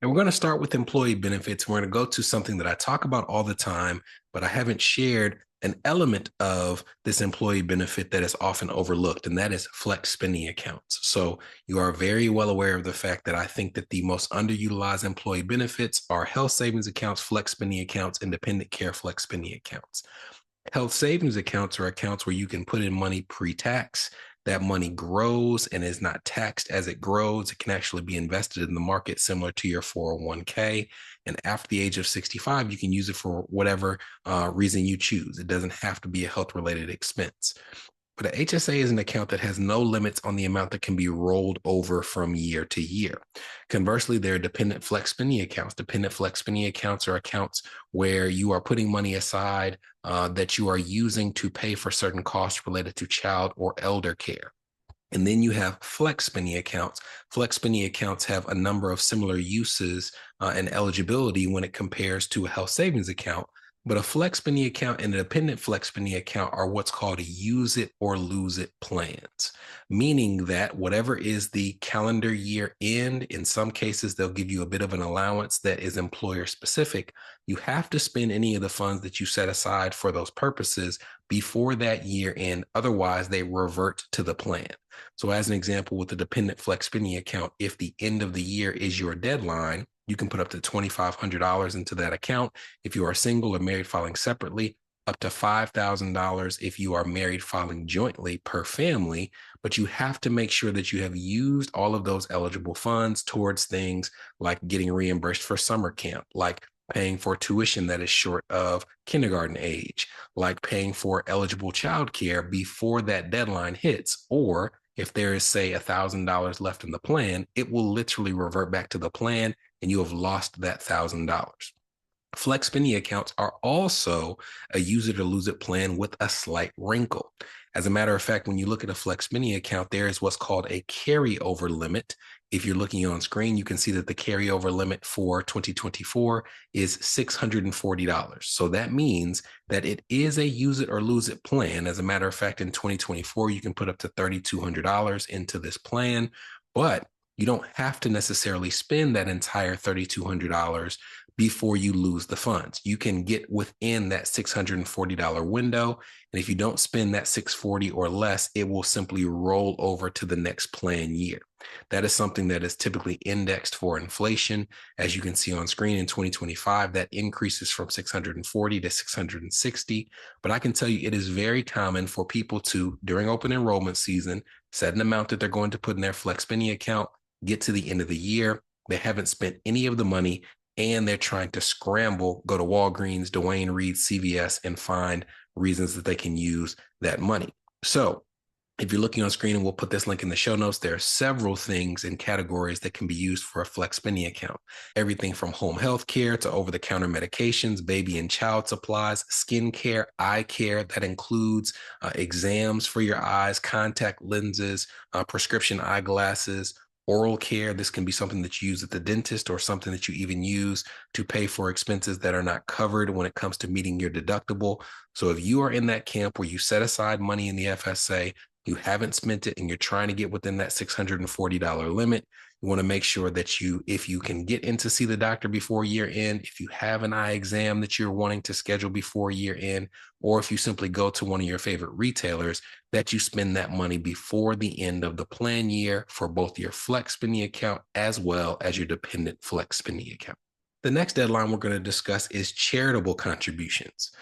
And we're going to start with employee benefits. We're going to go to something that I talk about all the time, but I haven't shared an element of this employee benefit that is often overlooked, and that is flex spending accounts. So you are very well aware of the fact that I think that the most underutilized employee benefits are health savings accounts, flex spending accounts, and dependent care flex spending accounts. Health savings accounts are accounts where you can put in money pre-tax. That money grows and is not taxed as it grows. It can actually be invested in the market similar to your 401k. And after the age of 65, you can use it for whatever reason you choose. It doesn't have to be a health related expense. But a HSA is an account that has no limits on the amount that can be rolled over from year to year. Conversely, there are dependent flex spending accounts. Dependent flex spending accounts are accounts where you are putting money aside that you are using to pay for certain costs related to child or elder care. And then you have flex spending accounts. Flex spending accounts have a number of similar uses and eligibility when it compares to a health savings account. But a flex spending account and a dependent flex spending account are what's called use it or lose it plans, meaning that whatever is the calendar year end, in some cases, they'll give you a bit of an allowance that is employer specific. You have to spend any of the funds that you set aside for those purposes before that year end. Otherwise, they revert to the plan. So as an example, with the dependent flex spending account, if the end of the year is your deadline, you can put up to $2,500 into that account. If you are single or married filing separately, up to $5,000 if you are married filing jointly per family. But you have to make sure that you have used all of those eligible funds towards things like getting reimbursed for summer camp, like paying for tuition that is short of kindergarten age, like paying for eligible childcare before that deadline hits, or if there is, say, $1,000 left in the plan, it will literally revert back to the plan and you have lost that $1,000. Flex spending accounts are also a use it or lose it plan with a slight wrinkle. As a matter of fact, when you look at a flex spending account, there is what's called a carryover limit. If you're looking on screen, you can see that the carryover limit for 2024 is $640. So that means that it is a use it or lose it plan. As a matter of fact, in 2024, you can put up to $3,200 into this plan, but you don't have to necessarily spend that entire $3,200 before you lose the funds. You can get within that $640 window. And if you don't spend that $640 or less, it will simply roll over to the next plan year. That is something that is typically indexed for inflation. As you can see on screen in 2025, that increases from 640 to 660. But I can tell you it is very common for people to, during open enrollment season, set an amount that they're going to put in their flex spending account, get to the end of the year, they haven't spent any of the money, and they're trying to scramble, go to Walgreens, Dwayne Reed, CVS, and find reasons that they can use that money. So if you're looking on screen, and we'll put this link in the show notes, there are several things and categories that can be used for a flex spending account. Everything from home health care to over-the-counter medications, baby and child supplies, skin care, eye care. That includes exams for your eyes, contact lenses, prescription eyeglasses, oral care. This can be something that you use at the dentist or something that you even use to pay for expenses that are not covered when it comes to meeting your deductible. So if you are in that camp where you set aside money in the FSA, you haven't spent it, and you're trying to get within that $640 limit, you want to make sure that if you can get in to see the doctor before year end, if you have an eye exam that you're wanting to schedule before year end, or if you simply go to one of your favorite retailers, that you spend that money before the end of the plan year for both your flex spending account as well as your dependent flex spending account. The next deadline we're going to discuss is charitable contributions.